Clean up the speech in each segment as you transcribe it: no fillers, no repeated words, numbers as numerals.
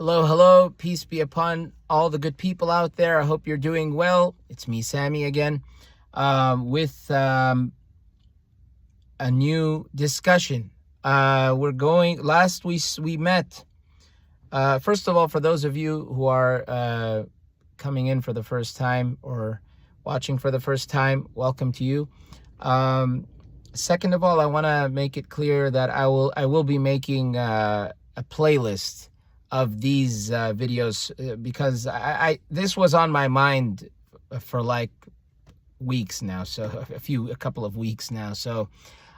Hello, hello. Peace be upon all the good people out there. I hope you're doing well. It's me, Sammy, again, with a new discussion. Last we met. First of all, for those of you who are coming in for the first time or watching for the first time, welcome to you. Second of all, I want to make it clear that I will be making a playlist of these videos because this was on my mind for like weeks now, so a couple of weeks now. So,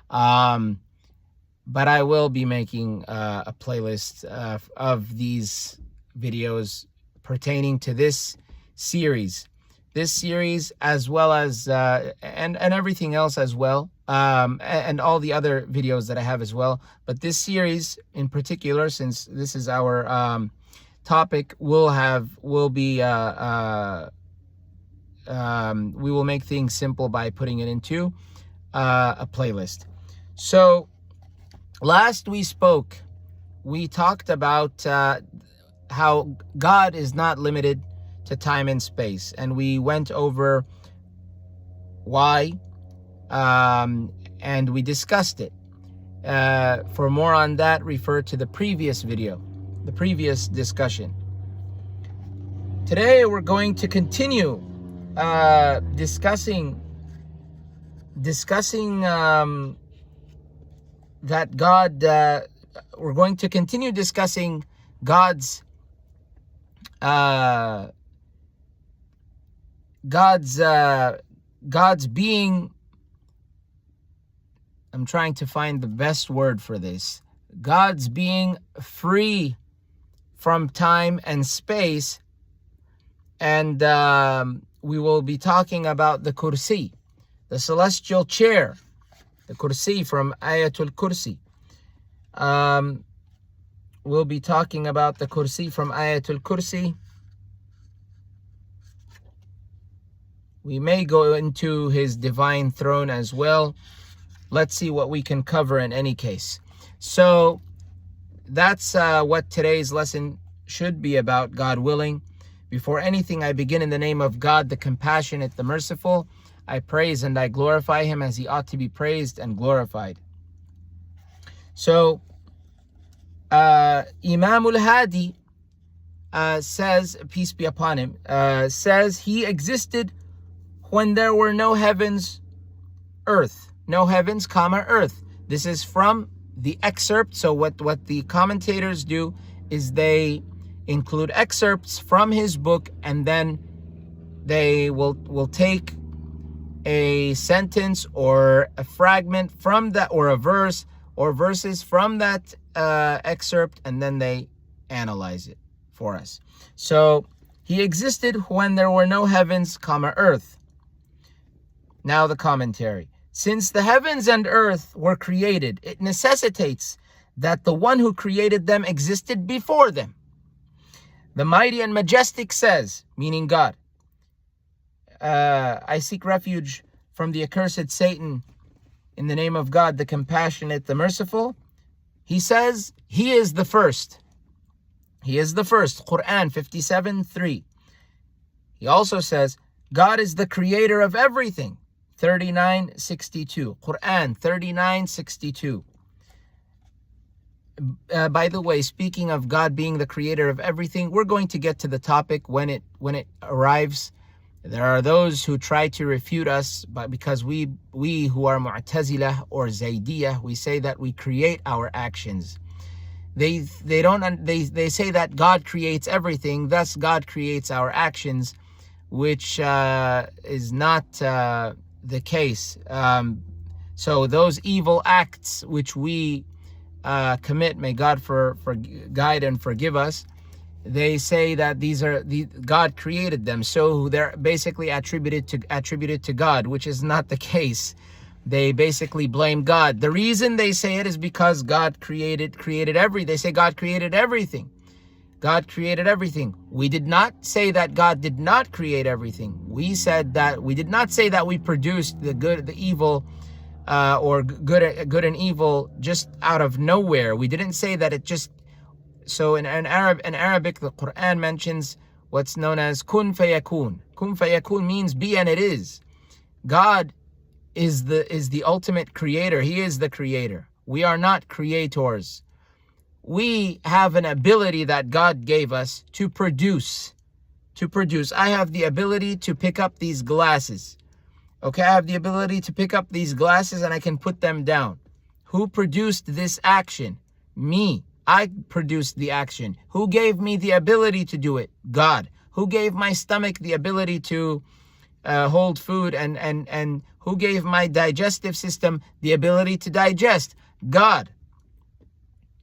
but I will be making a playlist of these videos pertaining to this series, as well as and everything else as well, and all the other videos that I have as well. But this series in particular, since this is our topic, we will make things simple by putting it into a playlist. So last we spoke, we talked about how God is not limited to time and space, and we went over why, and we discussed it. For more on that, refer to the previous video, the previous discussion. Today we're going to continue discussing that God. We're going to continue discussing God's being. I'm trying to find the best word for this. God's being free from time and space, and we will be talking about the kursi, the celestial chair, the kursi from Ayatul Kursi. We'll be talking about the kursi from Ayatul Kursi. We may go into his divine throne as well. Let's see what we can cover in any case. So that's what today's lesson should be about, God willing. Before anything, I begin in the name of God, the compassionate, the merciful. I praise and I glorify him as he ought to be praised and glorified. So Imam al-Hadi says, peace be upon him, says he existed when there were no heavens, earth. No heavens, comma, earth. This is from the excerpt. So what the commentators do is they include excerpts from his book, and then they will take a sentence or a fragment from that, or a verse or verses from that excerpt, and then they analyze it for us. So he existed when there were no heavens, comma, earth. Now the commentary. Since the heavens and earth were created, it necessitates that the one who created them existed before them. The mighty and majestic says, meaning God, I seek refuge from the accursed Satan in the name of God, the compassionate, the merciful. He says, he is the first. He is the first. Quran 57:3. He also says, God is the creator of everything. 39:62. Quran 39:62. By the way, speaking of God being the creator of everything, we're going to get to the topic when it arrives. There are those who try to refute us, but because we who are Mu'tazilah or Zaydiyah, we say that we create our actions. They say that God creates everything, thus God creates our actions, which is not the case. So those evil acts which we commit, may God for guide and forgive us, they say that God created them, so they're basically attributed to God, which is not the case. They basically blame God. The reason they say it is because God created everything. They say God created everything. God created everything. We did not say that God did not create everything. We did not say that we produced the good, the evil, or good and evil just out of nowhere. We didn't say that it just So in Arabic, the Quran mentions what's known as kun fayakun. Kun fayakun means be and it is. God is the ultimate creator. He is the creator. We are not creators. We have an ability that God gave us to produce. I have the ability to pick up these glasses. Okay, I have the ability to pick up these glasses and I can put them down. Who produced this action? Me. I produced the action. Who gave me the ability to do it? God. Who gave my stomach the ability to hold food, and who gave my digestive system the ability to digest? God.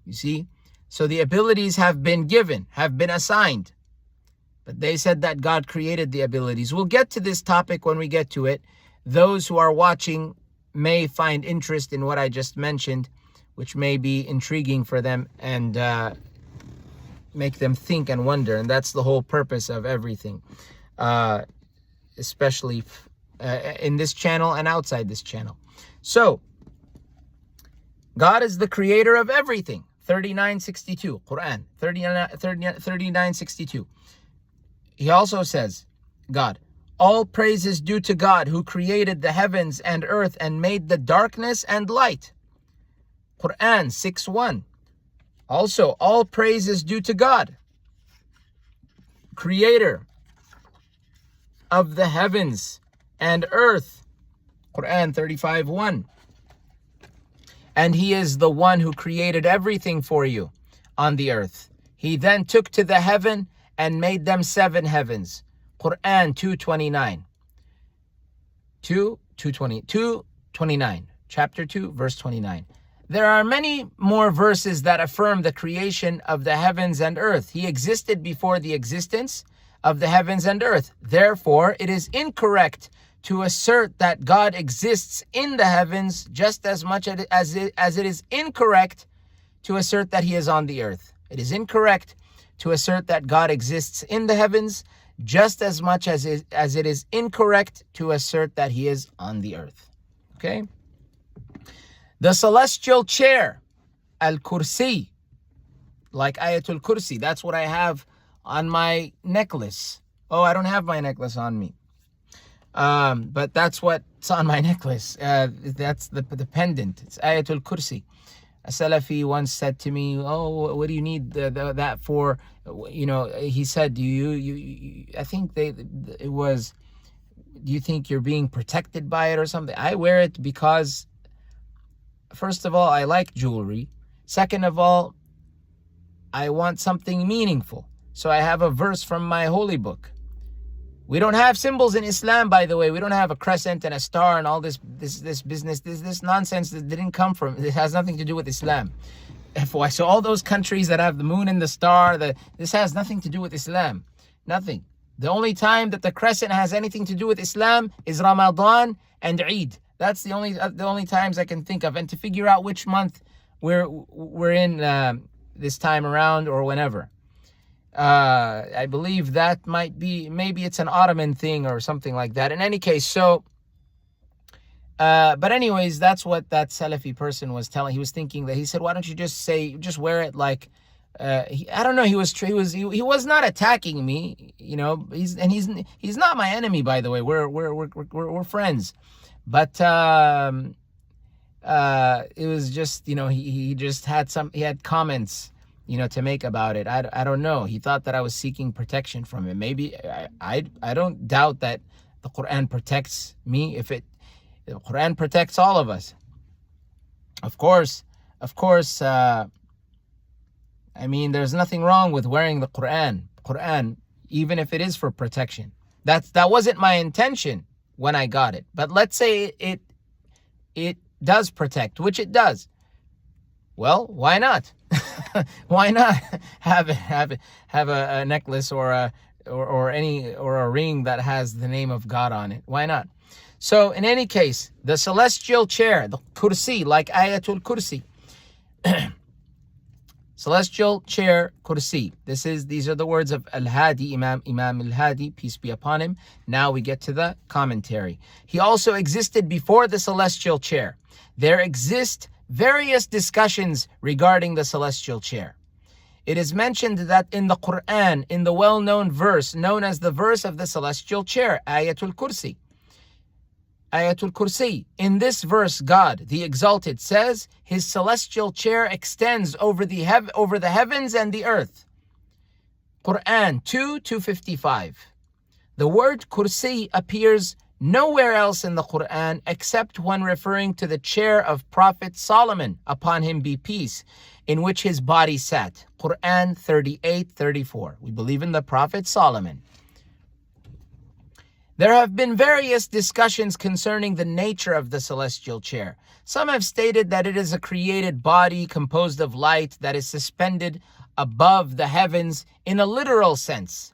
You see? So the abilities have been given, have been assigned. But they said that God created the abilities. We'll get to this topic when we get to it. Those who are watching may find interest in what I just mentioned, which may be intriguing for them and make them think and wonder. And that's the whole purpose of everything, especially in this channel and outside this channel. So, God is the creator of everything. 39:62, Quran, 39:62. He also says, God, all praise is due to God who created the heavens and earth and made the darkness and light. Quran 6:1. Also, all praise is due to God, creator of the heavens and earth. Quran 35:1. And he is the one who created everything for you on the earth. He then took to the heaven and made them 7 heavens. Quran 2:29. 2:29. Chapter 2, verse 29. There are many more verses that affirm the creation of the heavens and earth. He existed before the existence of the heavens and earth. Therefore, it is incorrect to assert that God exists in the heavens just as much as it is incorrect to assert that he is on the earth. It is incorrect to assert that God exists in the heavens just as much as it is incorrect to assert that he is on the earth. Okay? The celestial chair, al-kursi, like Ayatul Kursi, that's what I have on my necklace. Oh, I don't have my necklace on me. But that's what's on my necklace. That's the pendant. It's Ayatul Kursi. A Salafi once said to me, "Oh, what do you need that for?" You know, he said, "Do you I think it was, do you think you're being protected by it or something?" I wear it because, first of all, I like jewelry. Second of all, I want something meaningful. So I have a verse from my holy book. We don't have symbols in Islam, by the way. We don't have a crescent and a star and all this business, this nonsense that didn't come from, it has nothing to do with Islam. So all those countries that have the moon and the star, this has nothing to do with Islam. Nothing. The only time that the crescent has anything to do with Islam is Ramadan and Eid. That's the only times I can think of. And to figure out which month we're in this time around or whenever. I believe that might be, maybe it's an Ottoman thing or something like that. In any case, so, but anyways, that's what that Salafi person was telling. He was thinking that, he said, why don't you just wear it like, I don't know. He was not attacking me, you know, he's not my enemy, by the way. We're friends, but, it was just, you know, he just had he had comments, you know, to make about it. I don't know. He thought that I was seeking protection from him. Maybe I don't doubt that the Quran protects me. The Quran protects all of us. Of course. I mean, there's nothing wrong with wearing the Quran, even if it is for protection. That wasn't my intention when I got it. But let's say it does protect, which it does. Well, why not? Why not have a necklace or a ring that has the name of God on it? Why not? So in any case, the celestial chair, the kursi, like Ayatul Kursi, celestial chair, kursi. These are the words of Al-Hadi, Imam Al-Hadi, peace be upon him. Now we get to the commentary. He also existed before the celestial chair. There exist various discussions regarding the celestial chair. It is mentioned that in the Quran, in the well-known verse known as the verse of the celestial chair, Ayatul Kursi. Ayatul Kursi. In this verse, God, the Exalted, says, His celestial chair extends over the heavens and the earth. Quran 2:255. The word kursi appears nowhere else in the Quran except when referring to the chair of Prophet Solomon, upon him be peace, in which his body sat. Quran 38:34. We believe in the Prophet Solomon. There have been various discussions concerning the nature of the celestial chair. Some have stated that it is a created body composed of light that is suspended above the heavens in a literal sense.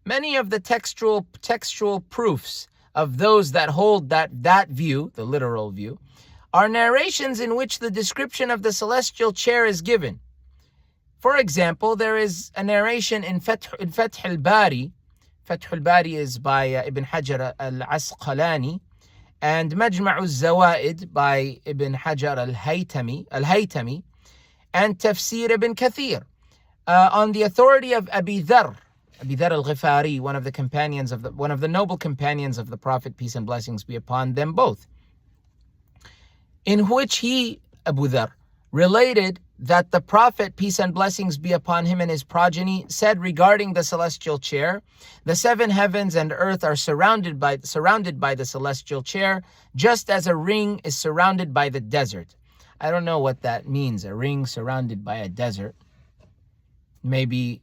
Many of the textual proofs of those that hold that view, the literal view, are narrations in which the description of the celestial chair is given. For example, there is a narration in Fath al-Bari. Fath al-Bari is by Ibn Hajar al-Asqalani, and Majma' al-Zawaid by Ibn Hajar al-Haytami, and Tafsir Ibn Kathir, on the authority of Abi Dharr al-Ghifari, one of the noble companions of the Prophet, peace and blessings be upon them both, in which he, Abu Dharr, related that the Prophet, peace and blessings be upon him, and his progeny said regarding the celestial chair, the seven heavens and earth are surrounded by the celestial chair, just as a ring is surrounded by the desert. I don't know what that means, a ring surrounded by a desert. Maybe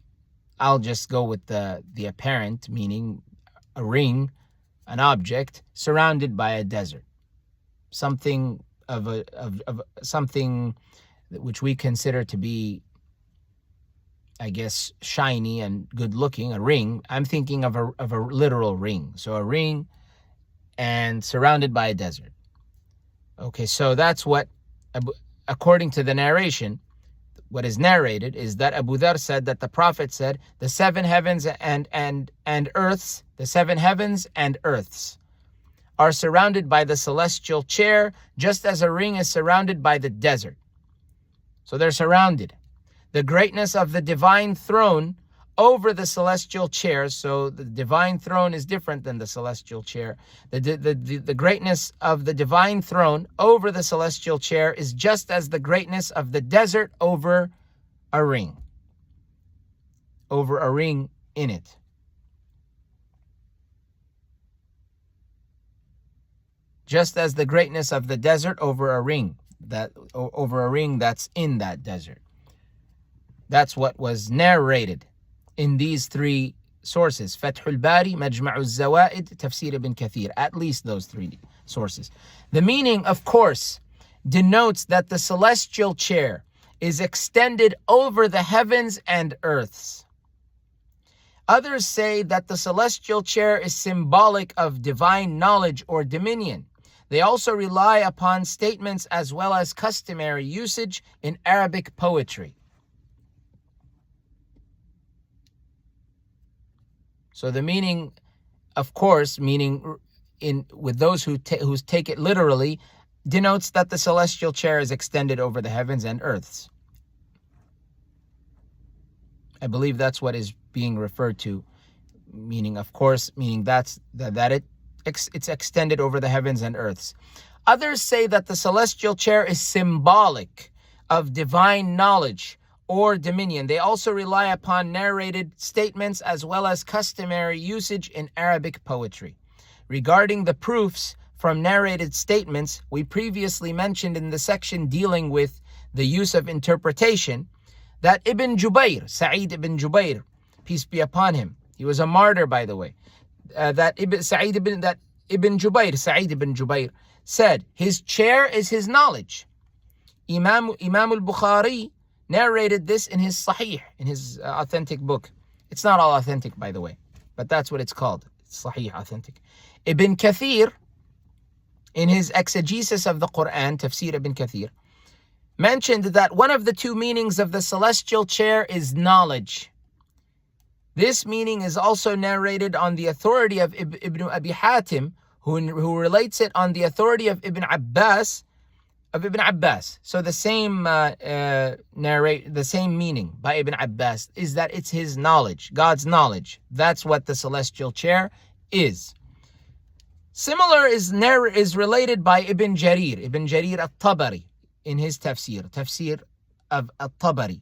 I'll just go with the apparent meaning, a ring, an object surrounded by a desert. Something of something which we consider to be, I guess, shiny and good looking, a ring. I'm thinking of a literal ring. So a ring and surrounded by a desert. Okay, so that's what, according to the narration, what is narrated is that Abu Dharr said that the Prophet said, the seven heavens and earths, the seven heavens and earths are surrounded by the celestial chair, just as a ring is surrounded by the desert. So they're surrounded. The greatness of the divine throne over the celestial chair, so the divine throne is different than the celestial chair. The greatness of the divine throne over the celestial chair is just as the greatness of the desert over a ring in it. Just as the greatness of the desert over a ring that's in that desert. That's what was narrated in these three sources: Fath al-Bari, Majma' al-Zawaid, Tafsir Ibn Kathir. At least those three sources. The meaning, of course, denotes that the celestial chair is extended over the heavens and earths. Others say that the celestial chair is symbolic of divine knowledge or dominion. They also rely upon statements as well as customary usage in Arabic poetry. So the meaning, of course, with those who take it literally, denotes that the celestial chair is extended over the heavens and earths. I believe that's what is being referred to, meaning that it's extended over the heavens and earths. Others say that the celestial chair is symbolic of divine knowledge or dominion. They also rely upon narrated statements as well as customary usage in Arabic poetry. Regarding the proofs from narrated statements, we previously mentioned in the section dealing with the use of interpretation that Ibn Jubayr, Sa'id ibn Jubayr, peace be upon him, he was a martyr, by the way, Sa'id ibn Jubayr said, his chair is his knowledge. Imam al-Bukhari narrated this in his Sahih, in his authentic book. It's not all authentic, by the way, but that's what it's called. It's Sahih, authentic. Ibn Kathir, in his exegesis of the Quran, Tafsir Ibn Kathir, mentioned that one of the two meanings of the celestial chair is knowledge. This meaning is also narrated on the authority of Ibn Abi Hatim, who relates it on the authority of Ibn Abbas, of Ibn Abbas. So the same the same meaning by Ibn Abbas is that it's his knowledge, God's knowledge. That's what the celestial chair is. Similar is related by Ibn Jarir al-Tabari in his tafsir of al-Tabari.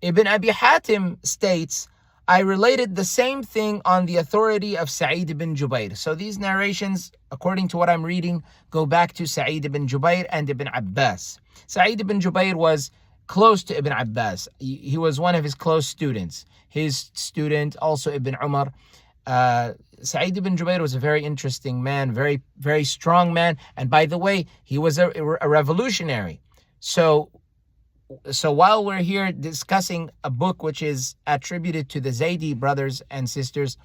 Ibn Abi Hatim states, I related the same thing on the authority of Sa'id ibn Jubayr. So these narrations, according to what I'm reading, go back to Sa'id ibn Jubayr and Ibn Abbas. Sa'id ibn Jubayr was close to Ibn Abbas. He was one of his close students. His student, also Ibn Umar. Sa'id ibn Jubayr was a very interesting man, very, very strong man. And by the way, he was a revolutionary. So while we're here discussing a book which is attributed to the Zaydi brothers and sisters,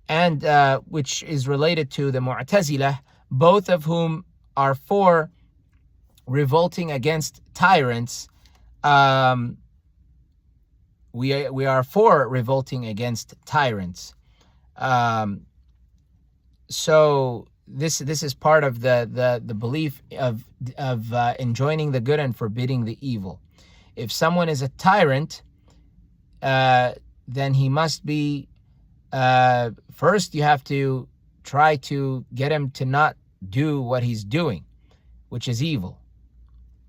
and which is related to the Mu'tazilah, both of whom are for revolting against tyrants, we are for revolting against tyrants. So this is part of the belief of enjoining the good and forbidding the evil. If someone is a tyrant, then he must be, first you have to try to get him to not do what he's doing, which is evil,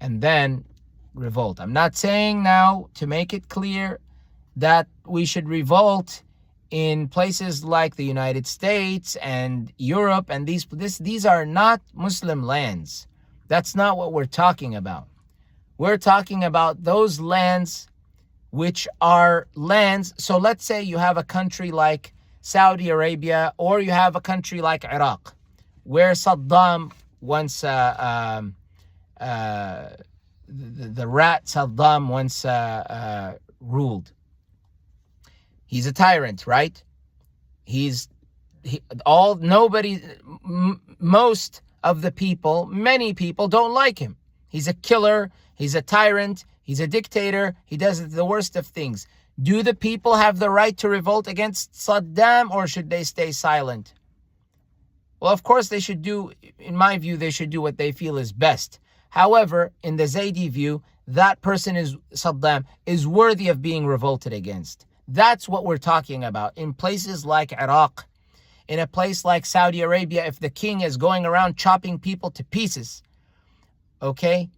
and then revolt. I'm not saying now, to make it clear, that we should revolt in places like the United States and Europe, and these are not Muslim lands. That's not what we're talking about. We're talking about those lands which are lands. So let's say you have a country like Saudi Arabia, or you have a country like Iraq, where Saddam once, the rat Saddam once ruled. He's a tyrant, right? Most of the people, many people don't like him. He's a killer, he's a tyrant, he's a dictator, he does the worst of things. Do the people have the right to revolt against Saddam, or should they stay silent? Well, of course they should do, in my view, they should do what they feel is best. However, in the Zaydi view, that person, Saddam, is worthy of being revolted against. That's what we're talking about. In places like Iraq, in a place like Saudi Arabia, if the king is going around chopping people to pieces, okay,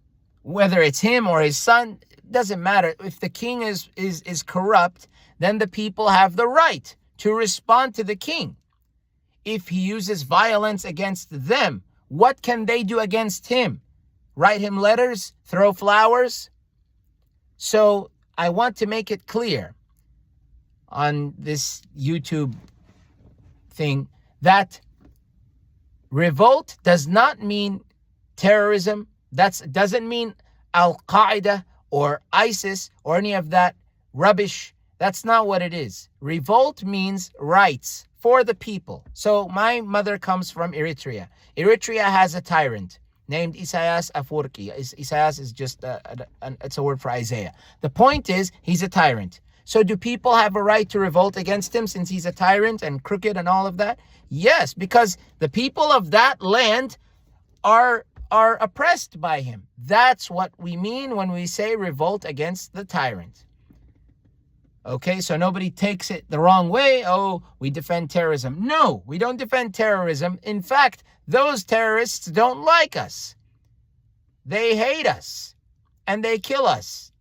whether it's him or his son, doesn't matter. If the king is corrupt, then the people have the right to respond to the king. If he uses violence against them, what can they do against him? Write him letters? Throw flowers? So I want to make it clear on this YouTube thing that revolt does not mean terrorism. That doesn't mean Al-Qaeda or ISIS or any of that rubbish. That's not what it is. Revolt means rights for the people. So my mother comes from Eritrea. Eritrea has a tyrant named Isaias Afwerki. Isaias is just it's a word for Isaiah. The point is, he's a tyrant. So do people have a right to revolt against him since he's a tyrant and crooked and all of that? Yes, because the people of that land are oppressed by him. That's what we mean when we say revolt against the tyrant. Okay, so nobody takes it the wrong way. Oh, we defend terrorism. No, we don't defend terrorism. In fact, those terrorists don't like us. They hate us and they kill us.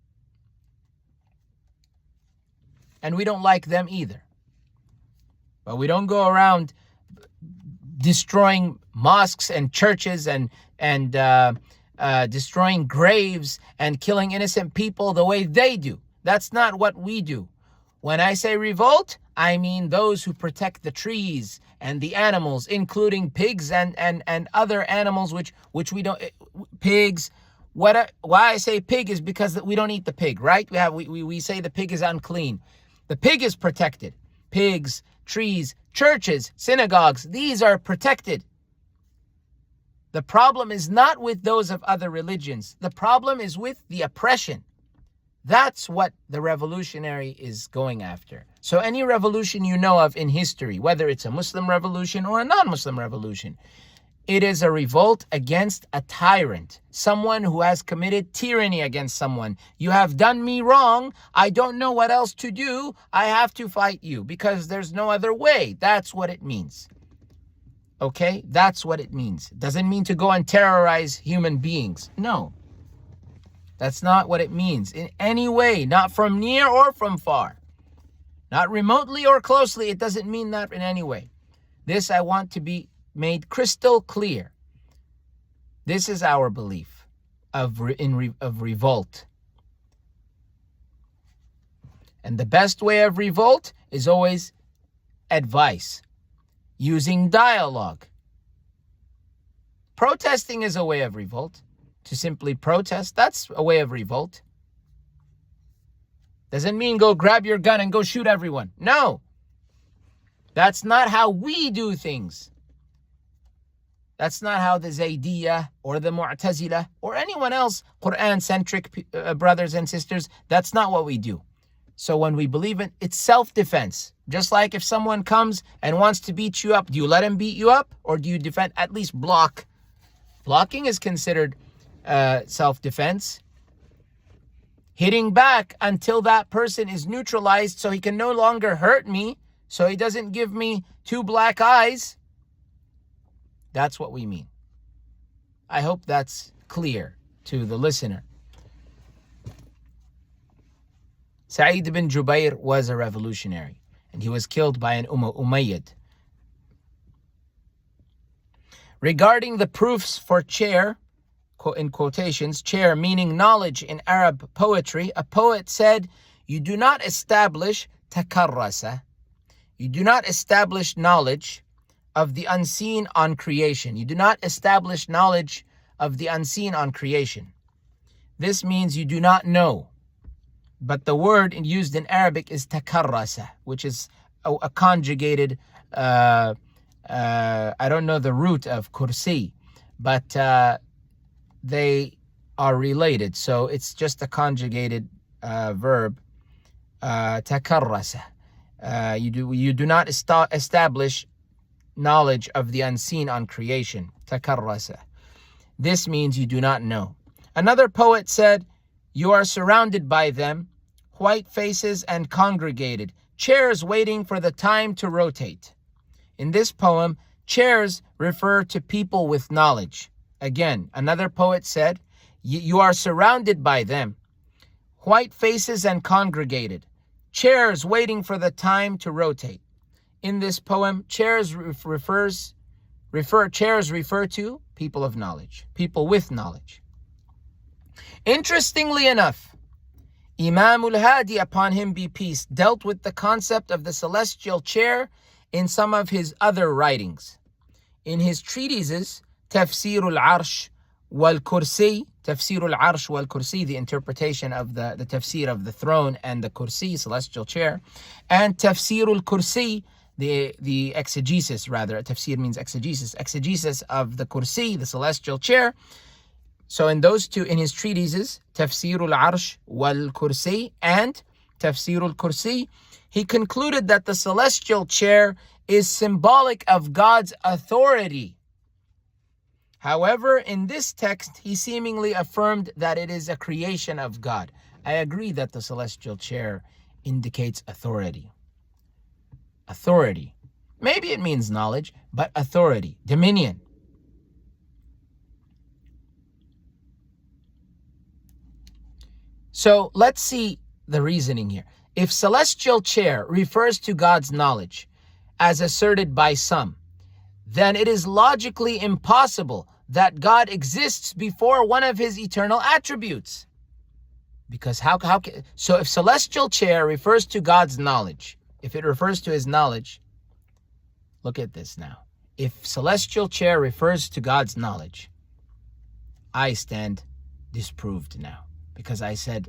And we don't like them either. But we don't go around destroying mosques and churches and destroying graves and killing innocent people the way they do. That's not what we do. When I say revolt, I mean those who protect the trees and the animals, including pigs and other animals which we don't, pigs. Why I say pig is because we don't eat the pig, right? We say the pig is unclean. The pig is protected. Pigs, trees, churches, synagogues, these are protected. The problem is not with those of other religions. The problem is with the oppression. That's what the revolutionary is going after. So any revolution you know of in history, whether it's a Muslim revolution or a non-Muslim revolution, It is a revolt against a tyrant, someone who has committed tyranny against someone. You have done me wrong. I don't know what else to do. I have to fight you because there's no other way. That's what it means. Okay? That's what it means. It doesn't mean to go and terrorize human beings. No. That's not what it means in any way, not from near or from far. Not remotely or closely. It doesn't mean that in any way. This I want to be made crystal clear. This is our belief of revolt. And the best way of revolt is always advice, using dialogue. Protesting is a way of revolt. To simply protest, that's a way of revolt. Doesn't mean go grab your gun and go shoot everyone. No. That's not how we do things. That's not how the Zaydiyah or the Mu'tazila or anyone else, Quran-centric brothers and sisters, that's not what we do. So when we believe in it's self-defense. Just like if someone comes and wants to beat you up, do you let him beat you up or do you defend, at least block? Blocking is considered self-defense. Hitting back until that person is neutralized so he can no longer hurt me, so he doesn't give me two black eyes. That's what we mean. I hope that's clear to the listener. Sa'id ibn Jubayr was a revolutionary, and he was killed by an Umayyad. Regarding the proofs for chair, in quotations, chair meaning knowledge in Arab poetry, a poet said, you do not establish takarrasa. You do not establish knowledge of the unseen on creation. You do not establish knowledge of the unseen on creation. This means you do not know. But the word used in Arabic is takarrasa, which is a conjugated, I don't know the root of kursi, but they are related. So it's just a conjugated verb, takarrasa. You do not establish knowledge of the unseen on creation. Takarrasa. This means you do not know. Another poet said, you are surrounded by them, white faces and congregated, chairs waiting for the time to rotate. In this poem, chairs refer to people with knowledge. Again, another poet said, you are surrounded by them, white faces and congregated, chairs waiting for the time to rotate. In this poem, chairs refer to people of knowledge, people with knowledge. Interestingly enough, Imam al-Hadi, upon him be peace, dealt with the concept of the celestial chair in some of his other writings. In his treatises, Tafsir al-Arsh wal-Kursi, Tafsir al-Arsh wal-Kursi, the interpretation of the tafsir of the throne and the kursi, celestial chair, and Tafsir al-Kursi, the exegesis, rather, tafsir means exegesis of the kursi, the celestial chair. So in those two, in his treatises, Tafsir al-Arsh wal-Kursi and Tafsir al-Kursi, he concluded that the celestial chair is symbolic of God's authority. However, in this text, he seemingly affirmed that it is a creation of God. I agree that the celestial chair indicates authority. Authority. Maybe it means knowledge, but authority, dominion. So let's see the reasoning here. If celestial chair refers to God's knowledge, as asserted by some, then it is logically impossible that God exists before one of his eternal attributes. Because so if celestial chair refers to God's knowledge, if it refers to his knowledge, look at this now. If celestial chair refers to God's knowledge, I stand disproved now, because I said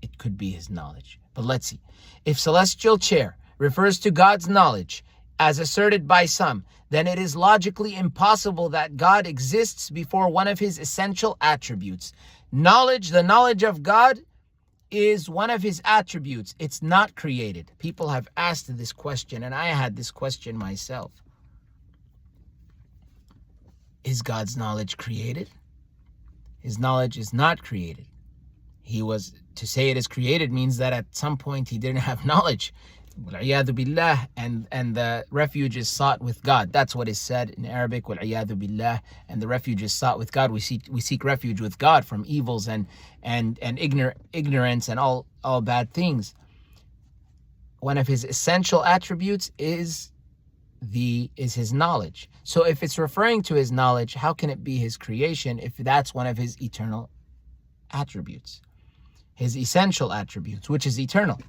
it could be his knowledge. But let's see. If celestial chair refers to God's knowledge, as asserted by some, then it is logically impossible that God exists before one of his essential attributes. Knowledge, the knowledge of God, is one of his attributes. It's not created. People have asked this question, and I had this question myself. Is God's knowledge created? His knowledge is not created. To say it is created means that at some point he didn't have knowledge. وَالْعِيَاذُ بِاللَّهِ, and the refuge is sought with God. That's what is said in Arabic, وَالْعِيَاذُ بِاللَّهِ, and the refuge is sought with God. We seek refuge with God from evils and ignorance and all bad things. One of his essential attributes is his knowledge. So if it's referring to his knowledge, how can it be his creation if that's one of his eternal attributes? His essential attributes, which is eternal.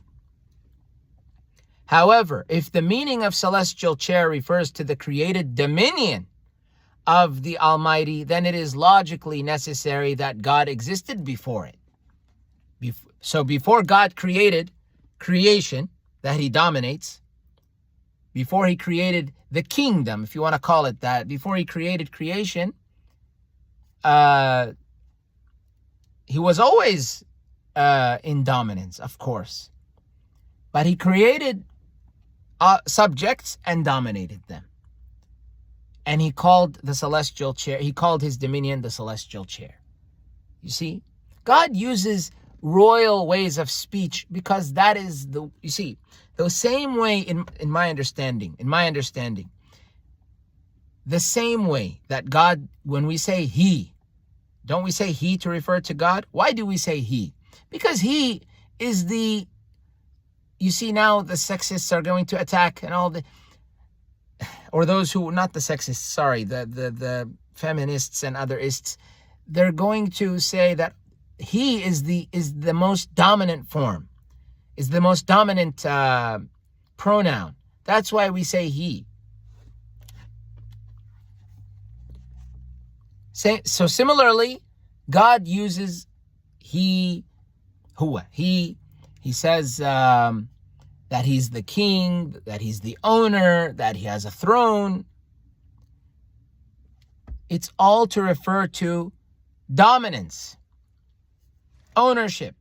However, if the meaning of celestial chair refers to the created dominion of the Almighty, then it is logically necessary that God existed before it. So before God created creation that he dominates, before he created the kingdom, if you want to call it that, before he created creation, he was always in dominance, of course. But he created subjects and dominated them. And he called the celestial chair, he called his dominion the celestial chair. You see, God uses royal ways of speech because that is the same way in my understanding, the same way that God, when we say he, don't we say he to refer to God? Why do we say he? Because he is you see now the sexists are going to attack and all or those who, not the sexists, sorry, the feminists and otherists, they're going to say that he is the most dominant form, is the most dominant pronoun. That's why we say he. So similarly, God uses he, huwa. He says that he's the king, that he's the owner, that he has a throne. It's all to refer to dominance, ownership.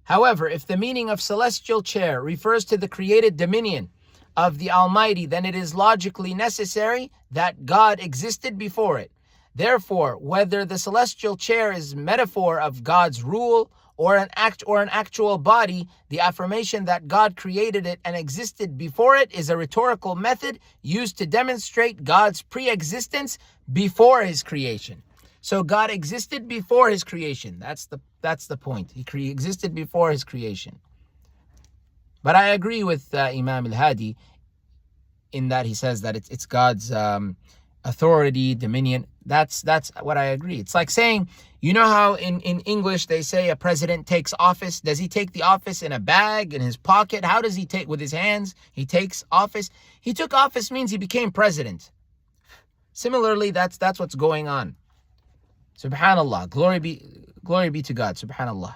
However, if the meaning of celestial chair refers to the created dominion of the Almighty, then it is logically necessary that God existed before it. Therefore, whether the celestial chair is metaphor of God's rule or an actual body, the affirmation that God created it and existed before it is a rhetorical method used to demonstrate God's pre-existence before his creation. So God existed before his creation. That's the point. He existed before his creation. But I agree with Imam al-Hadi in that he says that it's God's authority, dominion. That's what I agree. It's like saying, you know how in English they say a president takes office? Does he take the office in a bag, in his pocket? How does he take with his hands? He takes office. He took office means he became president. Similarly, that's what's going on. Subhanallah. Glory be to God. Subhanallah.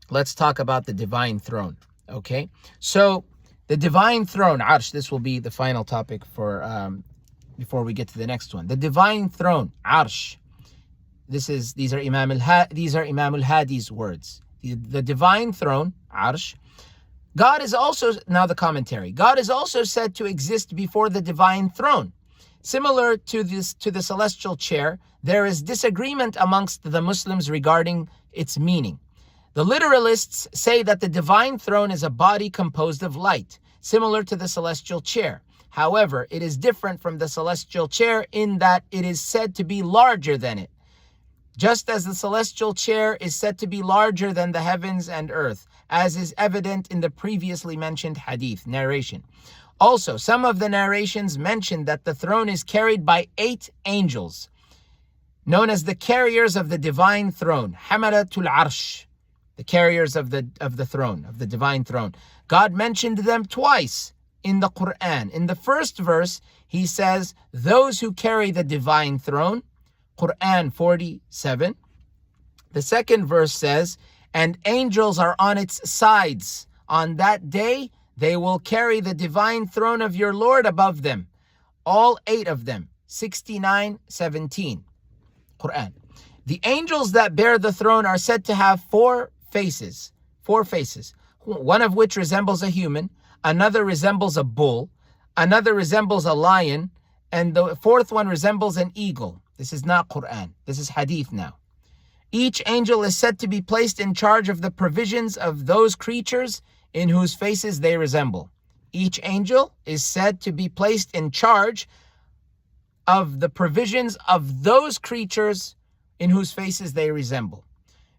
Let's talk about the divine throne. Okay? So the divine throne, Arsh, this will be the final topic for before we get to the next one. The divine throne, Arsh. These are Imam al-Hadi's words. The divine throne, Arsh. God is also, now the commentary. God is also said to exist before the divine throne. Similar to the celestial chair, there is disagreement amongst the Muslims regarding its meaning. The literalists say that the divine throne is a body composed of light, similar to the celestial chair. However, it is different from the celestial chair in that it is said to be larger than it, just as the celestial chair is said to be larger than the heavens and earth, as is evident in the previously mentioned hadith narration. Also, some of the narrations mention that the throne is carried by 8 angels, known as the carriers of the divine throne, Hamalatul Arsh, the carriers of the throne, of the divine throne. God mentioned them twice in the Quran. In the first verse, he says, those who carry the divine throne, Quran 47. The second verse says, and angels are on its sides. On that day, they will carry the divine throne of your Lord above them. All 8 of them. 69:17. Quran. The angels that bear the throne are said to have 4 faces. 4 faces. one of which resembles a human, another resembles a bull, another resembles a lion, and the fourth one resembles an eagle. This is not Quran. This is hadith now. Each angel is said to be placed in charge of the provisions of those creatures in whose faces they resemble. Each angel is said to be placed in charge of the provisions of those creatures in whose faces they resemble.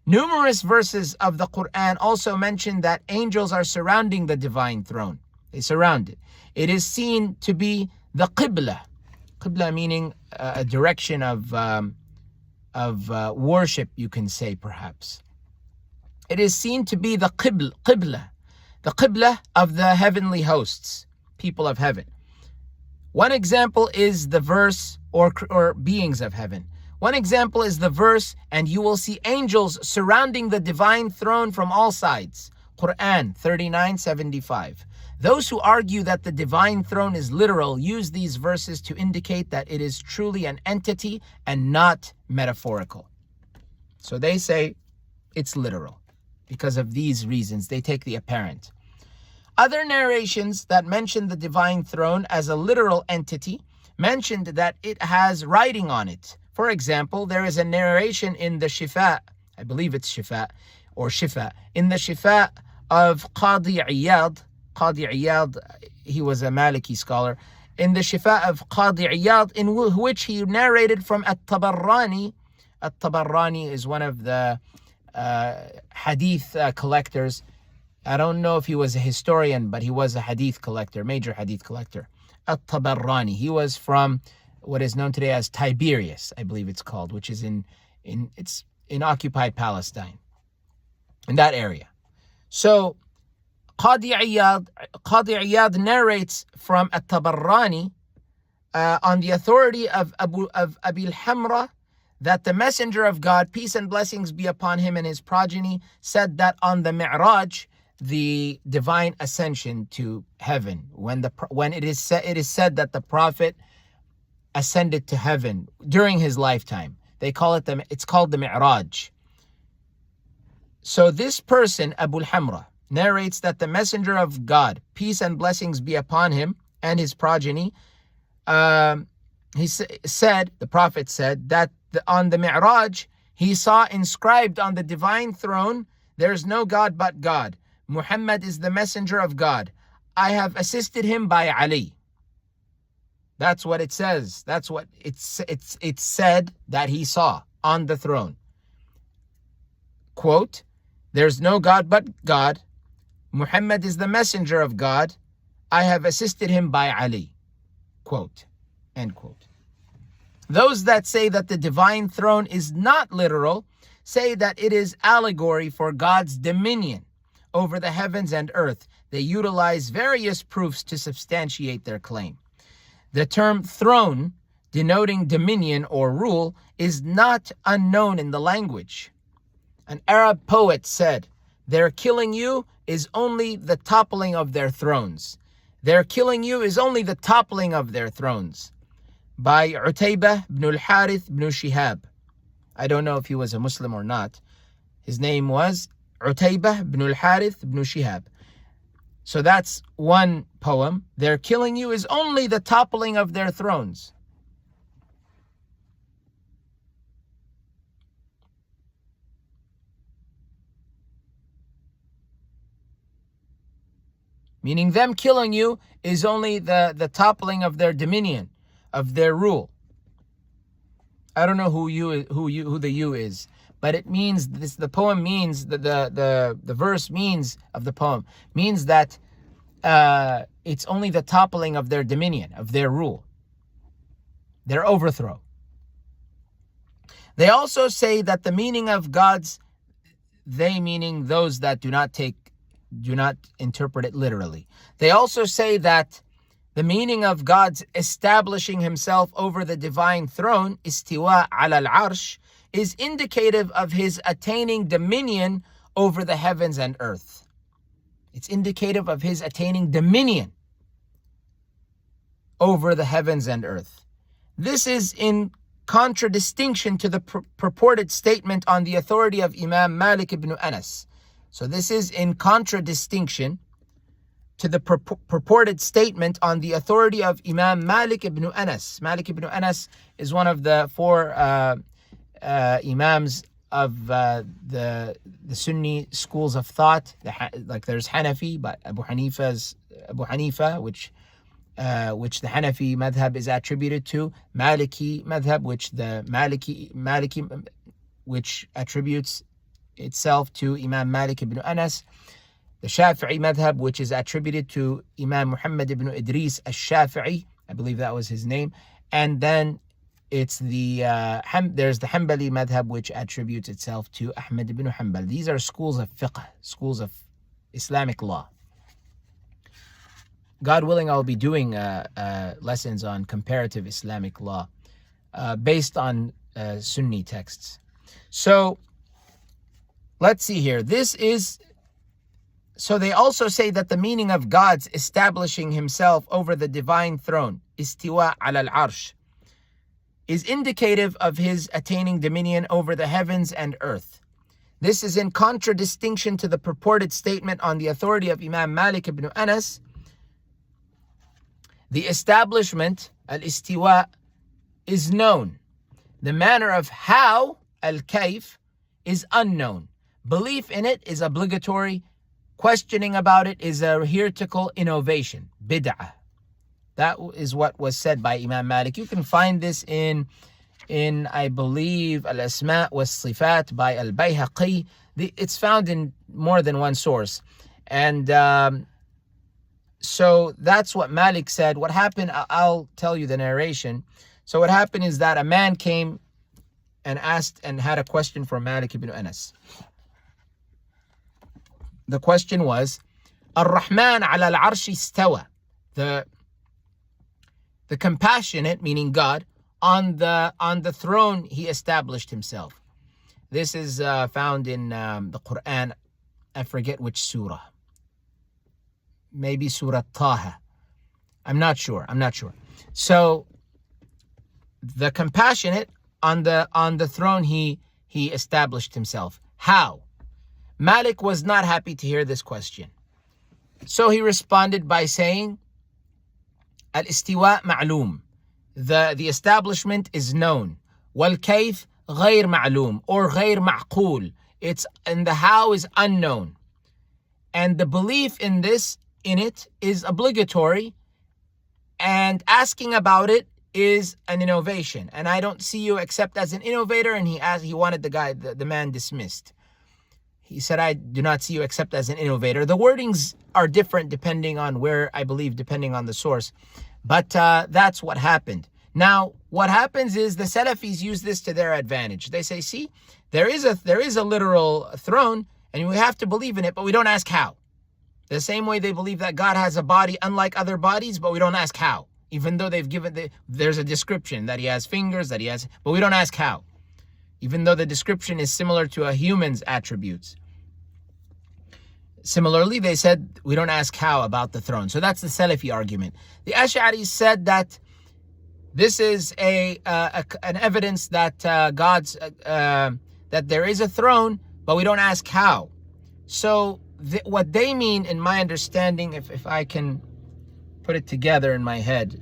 Numerous verses of the Quran also mention that angels are surrounding the divine throne. They surround it. It is seen to be the Qibla. Qibla meaning a direction of worship, you can say perhaps. It is seen to be the Qibla, the Qibla of the heavenly hosts, people of heaven. One example is the verse, or beings of heaven. One example is the verse, and you will see angels surrounding the divine throne from all sides. Quran 39:75. Those who argue that the divine throne is literal use these verses to indicate that it is truly an entity and not metaphorical. So they say it's literal because of these reasons. They take the apparent. Other narrations that mention the divine throne as a literal entity mentioned that it has writing on it. For example, there is a narration in the Shifa, I believe it's Shifa, or Shifa, in the Shifa of Qadi Iyad. Qadi Iyad, he was a Maliki scholar. In the Shifa of Qadi Iyad, in which he narrated from At-Tabarrani. At-Tabarrani is one of the hadith collectors. I don't know if he was a historian, but he was a hadith collector, major hadith collector. At-Tabarrani. He was from what is known today as Tiberias, I believe it's called, which is in occupied Palestine, in that area. So Qadi Iyad narrates from At-Tabarrani on the authority of Abil Hamra that the Messenger of God, peace and blessings be upon him and his progeny, said that on the Mi'raj, the divine ascension to heaven, when it is said that the Prophet ascended to heaven during his lifetime, it's called the Mi'raj. So this person, Abu Hamra, narrates that the Messenger of God, peace and blessings be upon him and his progeny, the Prophet said that on the Mi'raj, he saw inscribed on the divine throne, "There's no God but God. Muhammad is the messenger of God. I have assisted him by Ali." That's what it says. That's what it's said that he saw on the throne. Quote, "There's no God but God. Muhammad is the messenger of God. I have assisted him by Ali." Quote, end quote. Those that say that the divine throne is not literal say that it is allegory for God's dominion over the heavens and earth. They utilize various proofs to substantiate their claim. The term throne, denoting dominion or rule, is not unknown in the language. An Arab poet said, "Their killing you is only the toppling of their thrones. Their killing you is only the toppling of their thrones." By Utaybah ibn al-Harith ibn Shihab. I don't know if he was a Muslim or not. His name was Utaybah ibn al-Harith ibn Shihab. So that's one poem. Their killing you is only the toppling of their thrones. Meaning them killing you is only the toppling of their dominion, of their rule. I don't know who the you is, but it means this. The poem means the verse means of the poem means that it's only the toppling of their dominion, of their rule, their overthrow. They also say that the meaning of God's, they meaning those that do not interpret it literally. They also say that the meaning of God's establishing himself over the divine throne, istiwa ala al-arsh, is indicative of his attaining dominion over the heavens and earth. It's indicative of his attaining dominion over the heavens and earth. This is in contradistinction to the purported statement on the authority of Imam Malik ibn Anas, So this is in contradistinction to the purported statement on the authority of Imam Malik ibn Anas. Malik ibn Anas is one of the four Imams of the Sunni schools of thought. Like there's Hanafi, but Abu Hanifa, which the Hanafi madhab is attributed to, Maliki madhab, which the Maliki which attributes itself to Imam Malik ibn Anas, the Shafi'i madhab, which is attributed to Imam Muhammad ibn Idris al-Shafi'i, I believe that was his name, and then it's there's the Hanbali madhab, which attributes itself to Ahmad ibn Hanbal. These are schools of fiqh, schools of Islamic law. God willing, I'll be doing lessons on comparative Islamic law based on Sunni texts. So let's see here. So they also say that the meaning of God's establishing himself over the divine throne, istiwa ala al-arsh, is indicative of his attaining dominion over the heavens and earth. This is in contradistinction to the purported statement on the authority of Imam Malik ibn Anas. The establishment, al-istiwa, is known. The manner of how, al-kayf, is unknown. Belief in it is obligatory. Questioning about it is a heretical innovation, bid'ah. That is what was said by Imam Malik. You can find this in I believe, Al-Asma' wa Sifat by Al-Bayhaqi. It's found in more than one source. And so that's what Malik said. What happened, I'll tell you the narration. So what happened is that a man came and asked and had a question for Malik ibn Anas. The question was, Ar-Rahman ala al-arshi istawa. The compassionate, meaning God, on the throne he established himself. This is found in the Quran. I forget which surah. Maybe Surah Taha. I'm not sure. So the compassionate on the throne he established himself. How? Malik was not happy to hear this question. So he responded by saying, Al-istiwa ma'loom. The establishment is known. Wal-kayf غير ma'loom, or غير معقول. And the how is unknown. And the belief in it is obligatory, and asking about it is an innovation. And I don't see you except as an innovator. And he wanted the man dismissed. He said, I do not see you except as an innovator. The wordings are different depending on depending on the source. But that's what happened. Now, what happens is the Salafis use this to their advantage. They say, see, there is a literal throne, and we have to believe in it, but we don't ask how. The same way they believe that God has a body unlike other bodies, but we don't ask how. Even though there's a description that he has fingers, but we don't ask how. Even though the description is similar to a human's attributes. Similarly, they said, we don't ask how about the throne. So that's the Salafi argument. The Ash'aris said that this is an evidence that that there is a throne, but we don't ask how. So what they mean, in my understanding, if I can put it together in my head,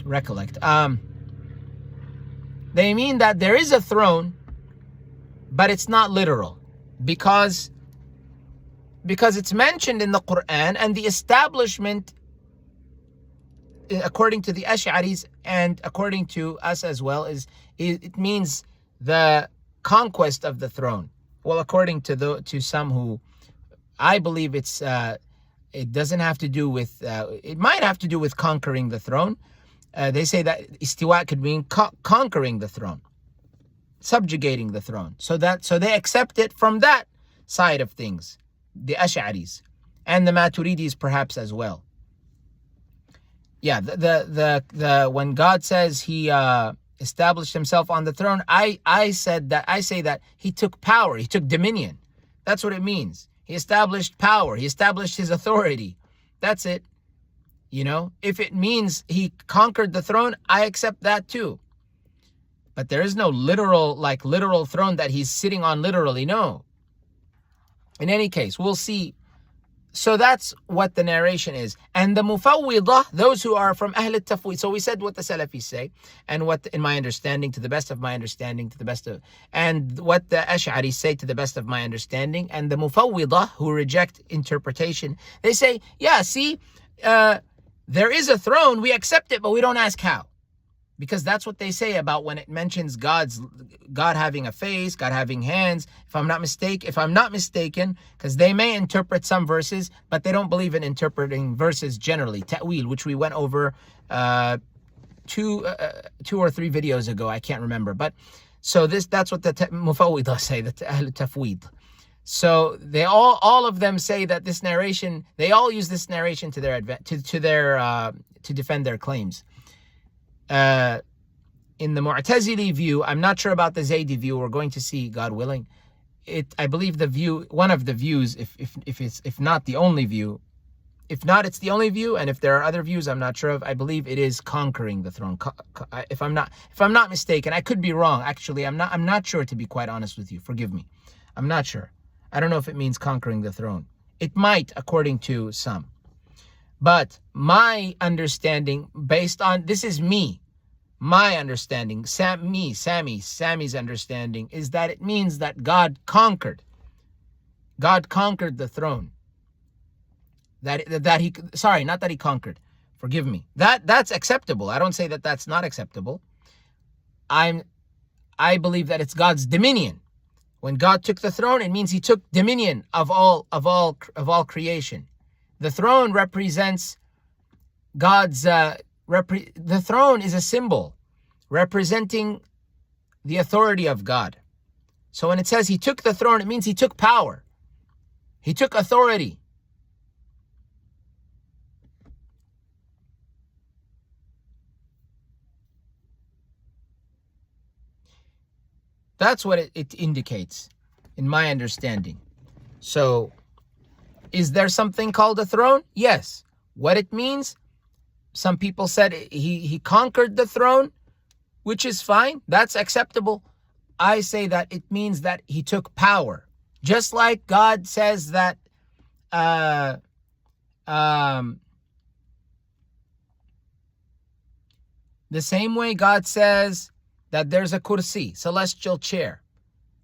recollect. They mean that there is a throne, but it's not literal, because it's mentioned in the Quran, and the establishment, according to the Ash'aris and according to us as well, it means the conquest of the throne. Well, according to some who, I believe it doesn't have to do with, it might have to do with conquering the throne. They say that istiwa could mean conquering the throne, subjugating the throne. So they accept it from that side of things, the Ash'aris and the Maturidis perhaps as well. Yeah, the when God says he established himself on the throne, I say that he took power, he took dominion. That's what it means. He established power, he established his authority. That's it. If it means he conquered the throne, I accept that too. But there is no literal throne that he's sitting on literally, no. In any case, we'll see. So that's what the narration is. And the Mufawwidah, those who are from Ahl al-Tafweed. So we said what the Salafis say, and what, in my understanding, to the best of my understanding, and what the Ash'aris say, to the best of my understanding. And the Mufawwidah, who reject interpretation, they say, yeah, see, there is a throne, we accept it, but we don't ask how. Because that's what they say about when it mentions God having a face, God having hands. If I'm not mistaken, because they may interpret some verses, but they don't believe in interpreting verses generally. Ta'wil, which we went over two or three videos ago. I can't remember. But so that's what the Mufawwidah say, the Ahl Tafweed. So they all of them say that this narration, they all use this narration to defend their claims. In the Mu'tazili view, I'm not sure about the Zaydi view. We're going to see, God willing. I believe one of the views, if not the only view, if not, it's the only view, and if there are other views, I'm not sure of. I believe it is conquering the throne. If I'm not mistaken, I could be wrong. Actually, I'm not sure, to be quite honest with you. Forgive me. I'm not sure. I don't know if it means conquering the throne. It might, according to some. But my understanding, based on, this is me, my understanding, Sammy's understanding, is that it means that God conquered the throne. Not that he conquered. Forgive me. That's acceptable. I don't say that that's not acceptable. I believe that it's God's dominion. When God took the throne, it means he took dominion of all creation. The throne represents God's, the throne is a symbol representing the authority of God. So when it says he took the throne, it means he took power. He took authority. That's what it indicates, in my understanding. So, is there something called a throne? Yes. What it means? Some people said he conquered the throne, which is fine. That's acceptable. I say that it means that he took power. Just like God says that the same way God says that there's a kursi, celestial chair.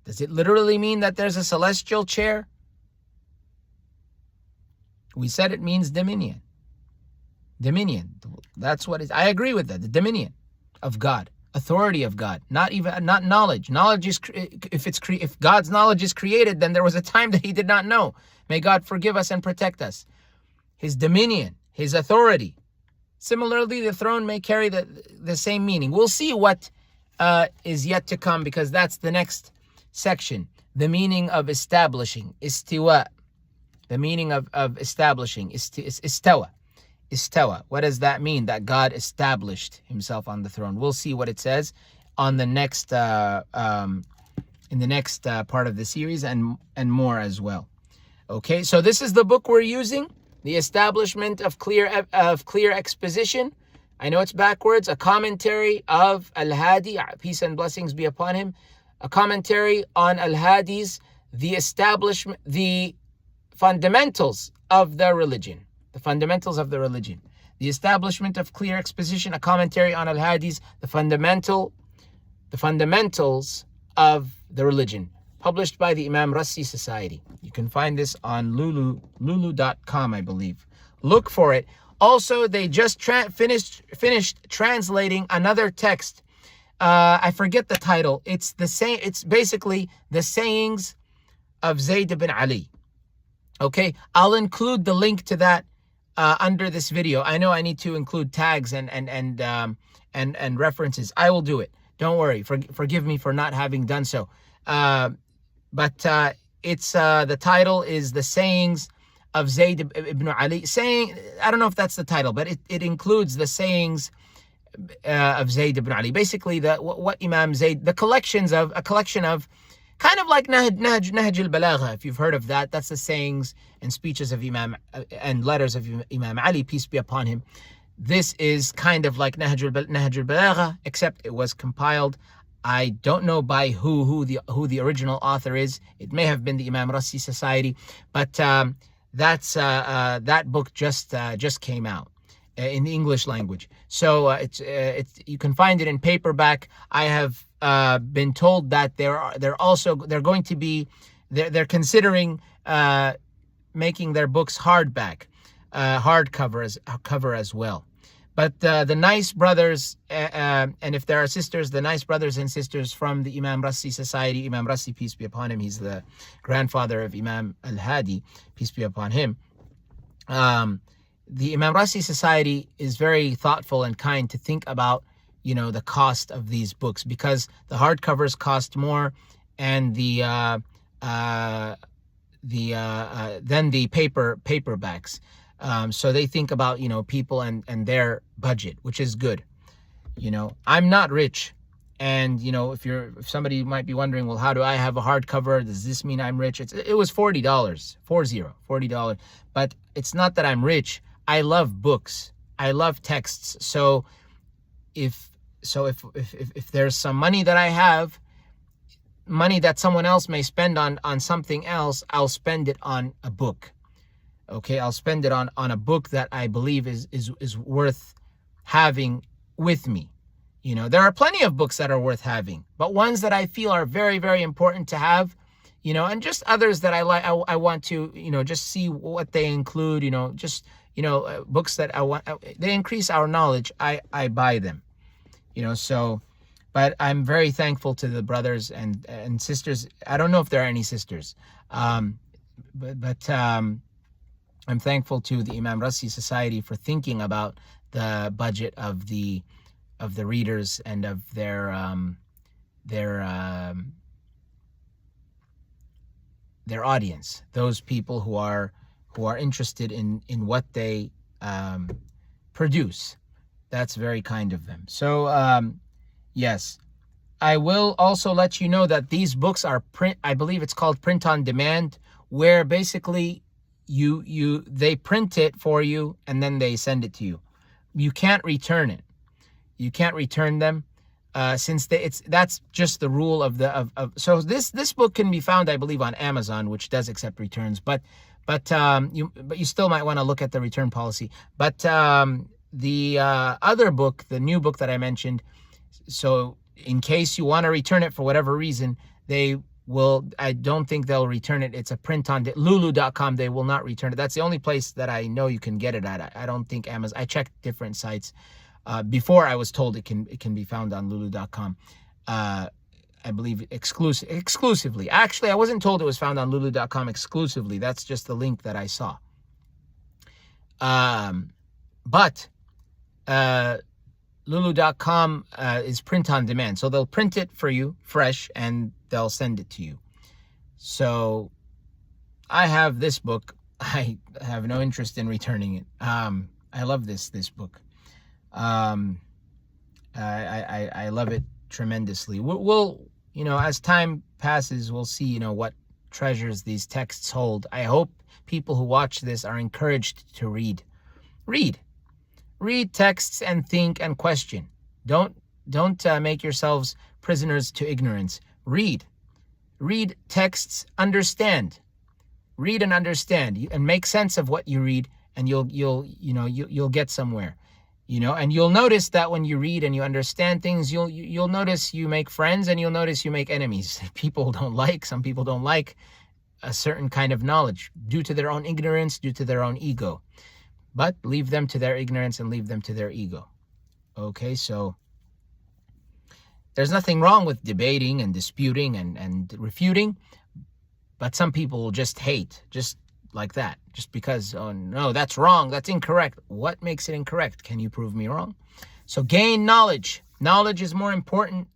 Does it literally mean that there's a celestial chair? We said it means dominion. Dominion. That's what it is. I agree with that. The dominion of God, authority of God, not knowledge. Knowledge is, if God's knowledge is created, then there was a time that he did not know. May God forgive us and protect us. His dominion, his authority. Similarly, the throne may carry the same meaning. We'll see what is yet to come, because that's the next section. The meaning of establishing, istiwa. The meaning of establishing, istawa. Istawa. What does that mean? That God established himself on the throne. We'll see what it says on the next in the next part of the series, and more as well. Okay, so this is the book we're using, The Establishment of Clear Exposition. I know it's backwards. A commentary of Al-Hadi, peace and blessings be upon him. A commentary on Al-Hadi's the fundamentals of the religion. The fundamentals of the religion. The Establishment of Clear Exposition, a commentary on Al-Hadi's the fundamentals of the religion, published by the Imam Rassi Society. You can find this on lulu.com, I believe. Look for it. Also, they just finished translating another text. I forget the title. It's basically the sayings of Zayd ibn Ali. Okay, I'll include the link to that under this video. I know I need to include tags and references. I will do it. Don't worry. Forgive me for not having done so. But it's the title is the sayings of Zayd ibn Ali. I don't know if that's the title, but it includes the sayings of Zayd ibn Ali. Basically, what Imam Zayd, a collection of kind of like Nahj al-Balagha, if you've heard of that. That's the sayings and speeches of Imam and letters of Imam Ali, peace be upon him. This is kind of like Nahj al-Balagha, except it was compiled I don't know by who the original author is. It may have been the Imam Rassi Society, but that book just came out in the English language. So it's you can find it in paperback. I have been told that they're going to be they're considering making their books hardback, hardcover as well. But the nice brothers, and if there are sisters, the nice brothers and sisters from the Imam Rassi Society, Imam Rassi, peace be upon him, he's the grandfather of Imam Al-Hadi, peace be upon him. The Imam Rassi Society is very thoughtful and kind to think about, the cost of these books, because the hardcovers cost more, and then the paperbacks. So they think about, people and their budget, which is good. I'm not rich. And, if somebody might be wondering, well, how do I have a hardcover? Does this mean I'm rich? It was $40, $40. But it's not that I'm rich. I love books. I love texts. So if there's some money that I have, money that someone else may spend on something else, I'll spend it on a book. Okay, I'll spend it on a book that I believe is worth having with me. There are plenty of books that are worth having, but ones that I feel are very, very important to have, and just others that I like, I want to, just see what they include, books that I want, they increase our knowledge. I buy them, so, but I'm very thankful to the brothers and sisters. I don't know if there are any sisters, but I'm thankful to the Imam Rassi Society for thinking about the budget of the readers and of their audience, those people who are interested in what they produce. That's very kind of them. So yes, I will also let you know that these books are I believe it's called print on demand, where basically they print it for you and then they send it to you. You can't return it. You can't return them, since that's just the rule of so this book can be found, I believe, on Amazon, which does accept returns, but you still might want to look at the return policy. But the other book, the new book that I mentioned, so in case you want to return it for whatever reason, I don't think they'll return it. It's a print on Lulu.com. They will not return it. That's the only place that I know you can get it at. I don't think Amazon. I checked different sites before I was told it can be found on Lulu.com. I believe exclusively. Actually, I wasn't told it was found on Lulu.com exclusively. That's just the link that I saw. But Lulu.com is print on demand. So they'll print it for you fresh and they'll send it to you. So I have this book. I have no interest in returning it. I love this book. I love it tremendously. We'll as time passes, we'll see, what treasures these texts hold. I hope people who watch this are encouraged to read texts and think and question. Don't make yourselves prisoners to ignorance. Read texts, understand. Read and understand, and make sense of what you read, and you'll get somewhere. And you'll notice that when you read and you understand things, you'll notice you make friends and you'll notice you make enemies. Some people don't like a certain kind of knowledge due to their own ignorance, due to their own ego. But leave them to their ignorance and leave them to their ego. Okay, so there's nothing wrong with debating and disputing and refuting, but some people will just hate, just like that, just because, oh no, that's wrong, that's incorrect. What makes it incorrect? Can you prove me wrong? So gain knowledge. Knowledge is more important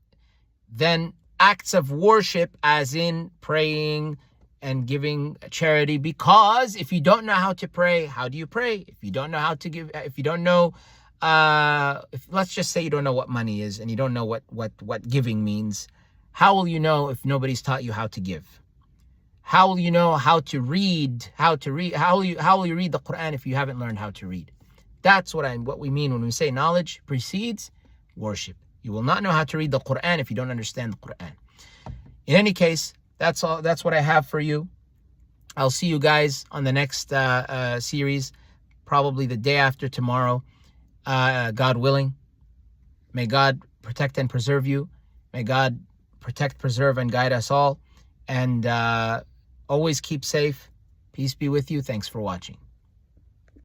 than acts of worship, as in praying and giving charity, because if you don't know how to pray, how do you pray? If you don't know how to give, if you don't know, let's just say you don't know what money is and you don't know what giving means, how will you know if nobody's taught you how to give? How will you know how to read? How will you read the Quran if you haven't learned how to read? That's what we mean when we say knowledge precedes worship. You will not know how to read the Quran if you don't understand the Quran. In any case, that's all. That's what I have for you. I'll see you guys on the next series, probably the day after tomorrow, God willing. May God protect and preserve you. May God protect, preserve, and guide us all. And always keep safe. Peace be with you. Thanks for watching.